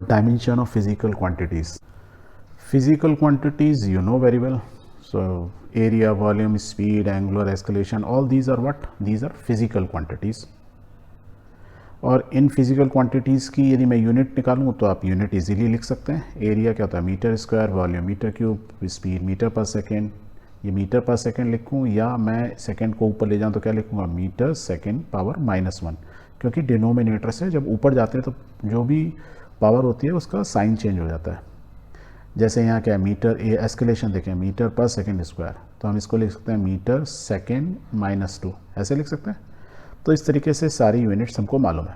Dimension of physical quantities. Physical quantities you know very well. So area, volume, speed, angular acceleration, all these are what? These are physical quantities. और in physical quantities की यदि मैं unit निकालूँ तो आप unit easily लिख सकते हैं. एरिया क्या होता है? Metre square, volume metre cube, speed metre पर सेकेंड. ये मीटर पर सेकेंड लिखूँ या मैं सेकेंड को ऊपर ले जाऊँ तो क्या लिखूँगा? मीटर सेकेंड पावर -1, क्योंकि डिनोमिनेटर से जब ऊपर जाते हैं तो जो भी पावर होती है उसका साइन चेंज हो जाता है. जैसे यहाँ क्या है? मीटर, ये एस्केलेशन देखें, मीटर पर सेकेंड स्क्वायर, तो हम इसको लिख सकते हैं मीटर सेकेंड -2, ऐसे लिख सकते हैं. तो इस तरीके से सारी यूनिट्स हमको मालूम है,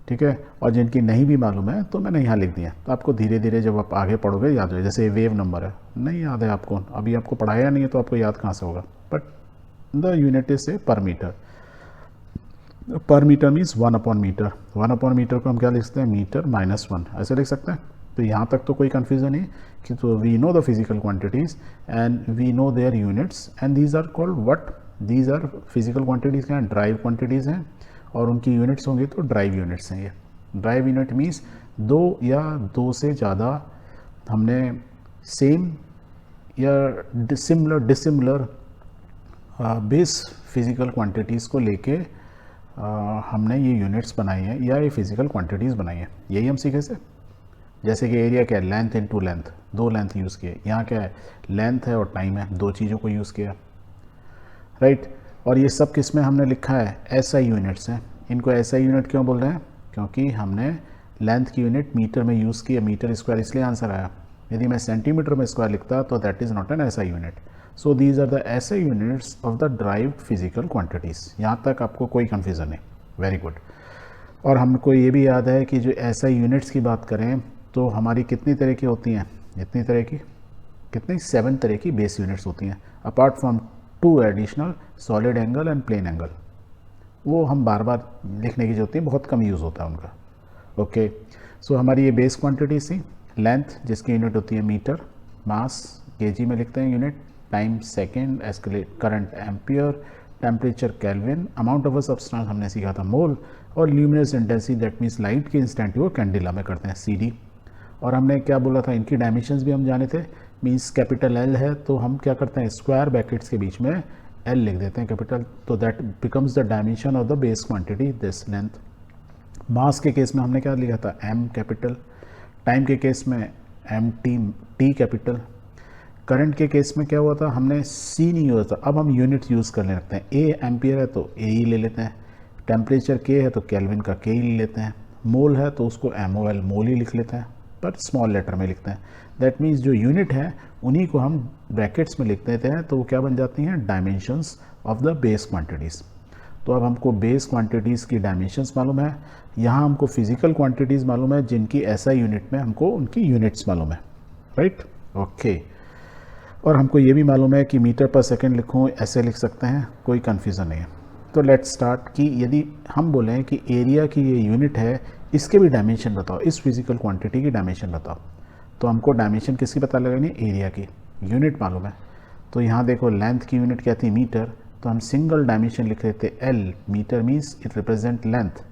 ठीक है. और जिनकी नहीं भी मालूम है तो मैंने यहाँ लिख दिया, तो आपको धीरे धीरे जब आप आगे पढ़ोगे याद हो. जैसे वेव नंबर है, नहीं याद है आपको, अभी आपको पढ़ाया नहीं है तो आपको याद कहाँ से होगा. बट द यूनिट इज से पर मीटर. पर मीटर मीन्स 1/मीटर. 1/मीटर को हम क्या लिख सकते हैं? मीटर -1, ऐसे लिख सकते हैं. तो यहाँ तक तो कोई कन्फ्यूज़न नहीं कि तो we know the physical quantities and we know their units and these are called what? These are physical quantities क्या हैं? ड्राइव क्वांटिटीज़ हैं, और उनकी यूनिट्स होंगी तो ड्राइव यूनिट्स हैं. ये ड्राइव यूनिट मीन्स दो या दो से ज़्यादा हमने सेम या डिसिमिलर बेस फिजिकल क्वांटिटीज़ को लेके हमने ये यूनिट्स बनाई हैं या ये फिजिकल क्वांटिटीज़ बनाई हैं. यही हम सीखे से. जैसे कि एरिया क्या है? लेंथ इनटू लेंथ, दो लेंथ यूज़ किए. यहाँ क्या है? लेंथ है और टाइम है, दो चीज़ों को यूज़ किया, राइट. और ये सब किस में हमने लिखा है? एसआई यूनिट्स हैं. इनको एसआई यूनिट क्यों बोल रहे हैं? क्योंकि हमने लेंथ की यूनिट मीटर में यूज़ की है, मीटर स्क्वायर, इसलिए आंसर आया. यदि मैं सेंटीमीटर में स्क्वायर लिखता तो that is not an SI unit. So these are the SI units of the derived physical quantities. यहाँ तक आपको कोई कन्फ्यूज़न नहीं. Very good. और हमको ये भी याद है कि जो एसआई यूनिट्स की बात करें तो हमारी कितनी तरह की होती हैं? इतनी तरह की, कितनी? 7 तरह की बेस यूनिट्स होती हैं, apart from 2 additional solid angle and plane angle. वो हम बार बार लिखने की जरूरत है, बहुत कम यूज़ होता है उनका. ओके. सो हमारी ये बेस क्वांटिटी थी. लेंथ जिसकी यूनिट होती है मीटर, मास केजी में लिखते हैं unit, time second, current ampere, temperature kelvin, amount of a substance हमने सीखा था मोल, और luminous intensity that means light की इंस्टेंट वो कैंडिला में करते हैं CD. और हमने क्या बोला था? इनकी डायमेंशंस भी हम जाने थे. मीन्स कैपिटल L है तो हम क्या करते हैं? स्क्वायर ब्रैकेट्स के बीच में L लिख देते हैं कैपिटल, तो that becomes the dimension of the base quantity this length. Mass के केस में हमने क्या लिखा था? M capital. टाइम के केस में T कैपिटल. करंट के केस में क्या हुआ था? हमने C नहीं यूज़ था, अब हम यूनिट यूज़ करने लगते हैं. A एम्पियर है तो A ही ले लेते हैं. टेम्परेचर K है तो केल्विन का K ही ले लेते हैं. मोल है तो उसको MOL मोल ही लिख लेते हैं, पर स्मॉल लेटर में लिखते हैं. दैट मीन्स जो यूनिट है उन्हीं को हम ब्रैकेट्स में लिख देते हैं, तो वो क्या बन जाती हैं? Dimensions of the base quantities. तो अब हमको बेस क्वांटिटीज़ की डायमेंशंस मालूम है. यहाँ हमको फिजिकल क्वांटिटीज़ मालूम है जिनकी SI यूनिट में हमको उनकी यूनिट्स मालूम है, राइट. ओके. और हमको ये भी मालूम है कि मीटर पर सेकेंड लिखूँ, ऐसे लिख सकते हैं, कोई कन्फ्यूज़न नहीं है. तो लेट्स स्टार्ट कि यदि हम बोलें कि एरिया की ये यूनिट है, इसके भी डायमेंशन बताओ, इस फिजिकल क्वांटिटी की डायमेंशन बताओ, तो हमको डायमेंशन किसकी पता लगानी? एरिया की. यूनिट मालूम है. तो यहाँ देखो, लेंथ की यूनिट क्या थी? मीटर. तो हम सिंगल डायमेंशन लिख लेते L. Metre means it represent length,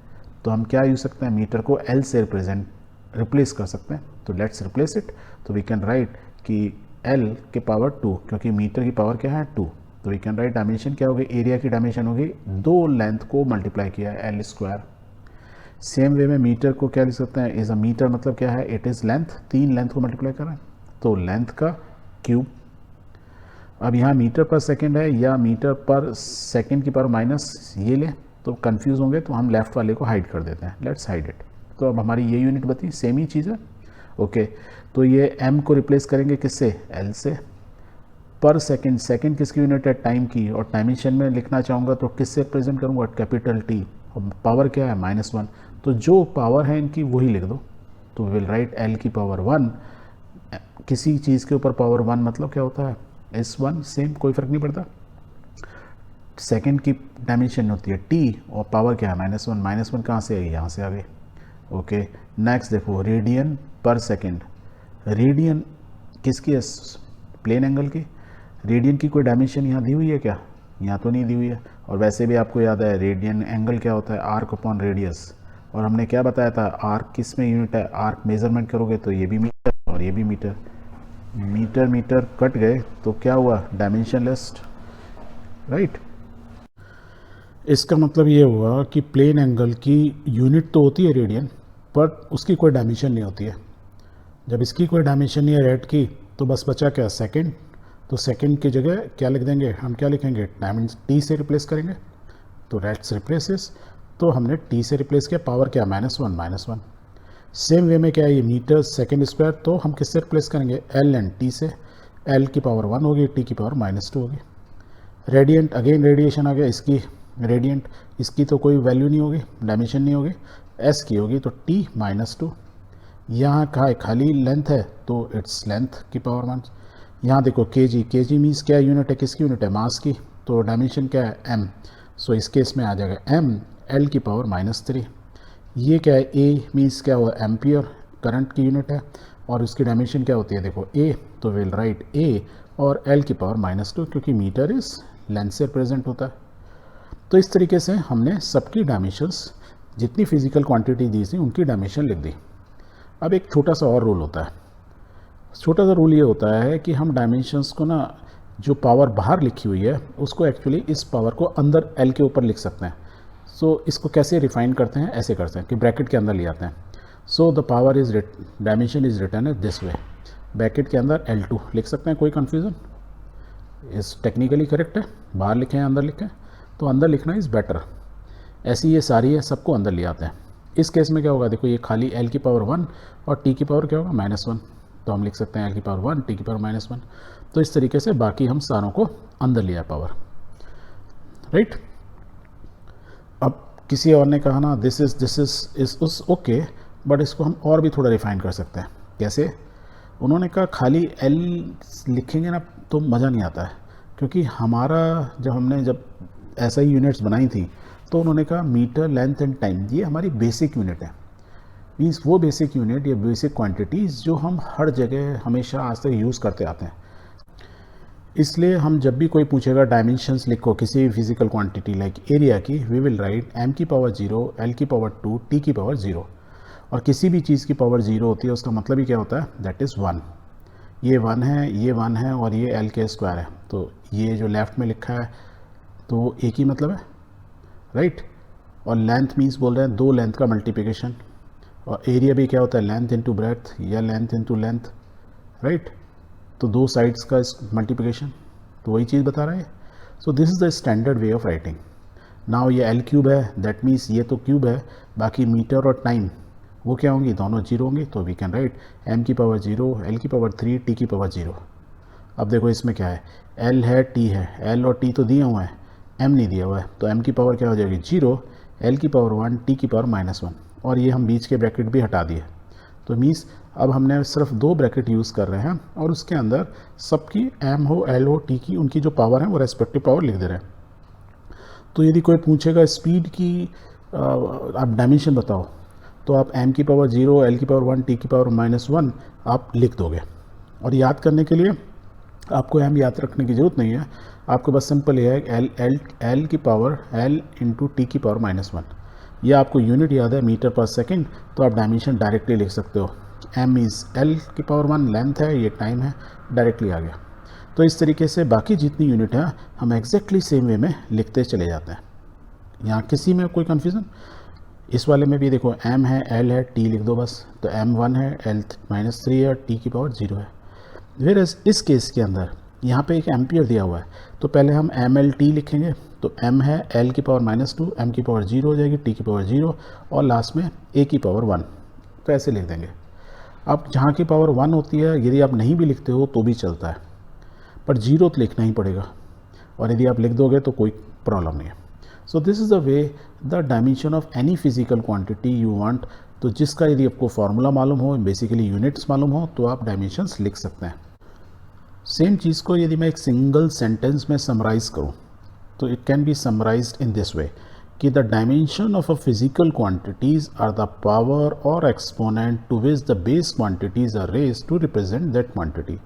तो हम क्या यूज सकते हैं? मीटर को L से रिप्लेस कर सकते हैं. तो लेट्स रिप्लेस इट. तो वी कैन राइट कि L के पावर 2, क्योंकि मीटर की पावर क्या है? 2. तो वी कैन राइट डायमेंशन क्या होगी? एरिया की डायमेंशन होगी 2 लेंथ को मल्टीप्लाई किया है, L स्क्वायर. सेम वे में मीटर को क्या लिख सकते हैं? इज अ मीटर मतलब क्या है? It is length. 3 लेंथ को मल्टीप्लाई कर रहे हैं तो लेंथ का क्यूब. अब यहाँ मीटर पर सेकेंड है या मीटर पर सेकेंड की पावर माइनस ये ले, तो कंफ्यूज होंगे, तो हम लेफ्ट वाले को हाइड कर देते हैं. Let's hide it. तो अब हमारी ये यूनिट बती, सेम ही चीज़ है. ओके. तो ये M को रिप्लेस करेंगे किससे? L से. पर सेकेंड, सेकेंड किसकी यूनिट है? टाइम की. और डायमेंशन में लिखना चाहूँगा तो किससे प्रेजेंट करूँगा? Capital T. और पावर क्या है? -1. तो जो पावर है इनकी वही लिख दो. तो विल राइट L की पावर 1. किसी चीज़ के ऊपर पावर 1 मतलब क्या होता है? S1. सेम, कोई फ़र्क नहीं पड़ता. सेकेंड की डायमेंशन होती है T और पावर क्या है? -1. -1 कहाँ से आई? यहाँ से आ गई. ओके. नेक्स्ट देखो, रेडियन पर सेकेंड. रेडियन किसकी है? प्लेन एंगल की. रेडियन की कोई डायमेंशन यहाँ दी हुई है क्या? यहाँ तो नहीं दी हुई है. और वैसे भी आपको याद है रेडियन एंगल क्या होता है? Arc upon radius. और हमने क्या बताया था, आर्क किस में यूनिट है, आर्क मेजरमेंट करोगे तो ये भी मीटर और ये भी मीटर, मीटर मीटर कट गए तो क्या हुआ, डायमेंशनलेस, राइट। इसका मतलब ये हुआ कि प्लेन एंगल की यूनिट तो होती है रेडियन, पर उसकी कोई डायमेंशन नहीं होती है। जब इसकी कोई डायमेंशन नहीं है रेड की, तो बस बचा क्या, सेकंड। तो सेकंड की जगह क्या लिख देंगे हम, क्या लिखेंगे, डायमेंशन टी से रिप्लेस करेंगे, तो रेड्स रिप्लेसेस, तो हमने टी से रिप्लेस किया, पावर क्या, -1। सेम वे में क्या है, ये मीटर सेकंड स्क्वायर, तो हम किससे रिप्लेस करेंगे, एल एंड टी से, एल की पावर 1 होगी, टी की पावर -2 होगी। रेडियंट, अगेन रेडिएशन आ गया, इसकी रेडियंट, इसकी तो कोई वैल्यू नहीं होगी, डायमेंशन नहीं होगी, एस की होगी, तो टी -2। यहाँ का खाली लेंथ है तो इट्स लेंथ की पावर 1। यहाँ देखो केजी, केजी मीन्स क्या यूनिट है, किसकी यूनिट है, मास की, तो डायमेंशन क्या है, एम, सो इस केस में आ जाएगा एम एल की पावर -3। ये क्या है, ए मीन्स क्या हुआ, एम्पियर, करंट की यूनिट है, और उसकी डायमेंशन क्या होती है, देखो ए, तो विल राइट ए और एल की पावर -2, क्योंकि मीटर इस लेंथ से रिप्रेजेंट होता है। तो इस तरीके से हमने सबकी डायमेंशंस, जितनी फिजिकल क्वांटिटी दी थी उनकी डायमेंशन लिख दी। अब एक छोटा सा और रूल होता है, छोटा सा रूल ये होता है कि हम डायमेंशंस को ना, जो पावर बाहर लिखी हुई है उसको एक्चुअली इस पावर को अंदर एल के ऊपर लिख सकते हैं। सो इसको कैसे रिफाइन करते हैं, ऐसे करते हैं कि ब्रैकेट के अंदर ले आते हैं। So the power is dimension is written as this way, bracket के अंदर L2 लिख सकते हैं, कोई कन्फ्यूज़न, इस टेक्निकली करेक्ट है, बाहर लिखें अंदर लिखें, तो अंदर लिखना इज़ बेटर। ऐसी ये सारी है, सबको अंदर ले आते हैं। इस केस में क्या होगा, देखो ये खाली L की पावर 1 और T की पावर क्या होगा, -1, तो हम लिख सकते हैं L की पावर 1 T की पावर -1। तो इस तरीके से बाकी हम सारों को अंदर लिया पावर, राइट। अब किसी और ने कहा ना, दिस इज ओके, बट इसको हम और भी थोड़ा रिफाइन कर सकते हैं। कैसे, उन्होंने कहा खाली L लिखेंगे ना तो मज़ा नहीं आता है, क्योंकि हमारा जब ऐसा ही यूनिट्स बनाई थी तो उन्होंने कहा मीटर, लेंथ एंड टाइम, ये हमारी बेसिक यूनिट है। मीन्स वो बेसिक यूनिट या बेसिक क्वांटिटीज़ जो हम हर जगह हमेशा आज तक यूज़ करते आते हैं। इसलिए हम जब भी कोई पूछेगा डायमेंशंस लिखो किसी भी फिजिकल क्वांटिटी लाइक एरिया की, वी विल राइट m की पावर 0, l की पावर 2, t की पावर 0। और किसी भी चीज़ की पावर 0 होती है उसका मतलब ही क्या होता है, दैट इज़ 1। ये 1 है, ये 1 है और ये l के स्क्वायर है, तो ये जो लेफ्ट में लिखा है तो एक ही मतलब है, राइट। और लेंथ मीन्स बोल रहे हैं दो लेंथ का मल्टीप्लिकेशन, और एरिया भी क्या होता है, लेंथ इनटू ब्रेड्थ या लेंथ इनटू लेंथ, राइट। तो दो साइड्स का मल्टीप्लिकेशन, तो वही चीज़ बता रहा है। So this is the standard way of writing. Now ये L क्यूब है, दैट मीन्स ये तो क्यूब है, बाकी मीटर और टाइम वो क्या होंगी, दोनों जीरो होंगी, तो वी कैन राइट m की पावर 0, l की पावर 3, t की पावर 0। अब देखो इसमें क्या है, L है, T है, L और T तो दिए हुए हैं, m नहीं दिया हुआ है, तो m की पावर क्या हो जाएगी 0, l की पावर 1, t की पावर -1, और ये हम बीच के ब्रैकेट भी हटा दिए। तो मीन्स अब हमने सिर्फ दो ब्रैकेट यूज़ कर रहे हैं और उसके अंदर सबकी m हो, l हो, t की, उनकी जो पावर है वो रेस्पेक्टिव पावर लिख दे रहे हैं। तो यदि कोई पूछेगा स्पीड की आप डायमेंशन बताओ, तो आप m की पावर 0, l की पावर 1, t की पावर -1 आप लिख दोगे। और याद करने के लिए आपको m याद रखने की ज़रूरत नहीं है, आपको बस सिंपल ये है l की पावर l इंटू टी की पावर -1, यह आपको यूनिट याद है मीटर पर सेकंड, तो आप डायमेंशन डायरेक्टली लिख सकते हो। m इज़ l की पावर 1 लेंथ है, ये टाइम है, डायरेक्टली आ गया। तो इस तरीके से बाकी जितनी यूनिट है हम एग्जैक्टली सेम वे में लिखते चले जाते हैं। यहाँ किसी में कोई कन्फ्यूज़न, इस वाले में भी देखो m है, l है, t लिख दो बस, तो m 1 है, l -3 है, t की पावर 0 है। फिर इस केस के अंदर यहाँ पे एक एम्पियर दिया हुआ है, तो पहले हम mlt लिखेंगे, तो m है, l की पावर -2, m की पावर 0 हो जाएगी, t की पावर 0 और लास्ट में a की पावर 1, तो ऐसे लिख देंगे। अब जहाँ की पावर 1 होती है यदि आप नहीं भी लिखते हो तो भी चलता है, पर 0 तो लिखना ही पड़ेगा, और यदि आप लिख दोगे तो कोई प्रॉब्लम नहीं है। So this is the way the dimension of any physical quantity you want, तो जिसका यदि आपको फार्मूला मालूम हो, बेसिकली यूनिट्स मालूम हो, तो आप डायमेंशंस लिख सकते हैं। सेम चीज़ को यदि मैं एक सिंगल सेंटेंस में समराइज़ करूँ तो it can be summarized in this way कि the dimension of a physical quantities are the power और exponent to which the base quantities are raised to represent that quantity.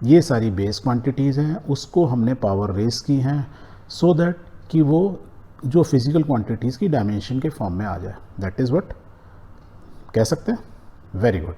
ये सारी base quantities हैं, उसको हमने power raise की हैं so that कि वो जो फिजिकल क्वांटिटीज़ की डायमेंशन के फॉर्म में आ जाए, दैट इज़ व्हाट कह सकते हैं। Very good.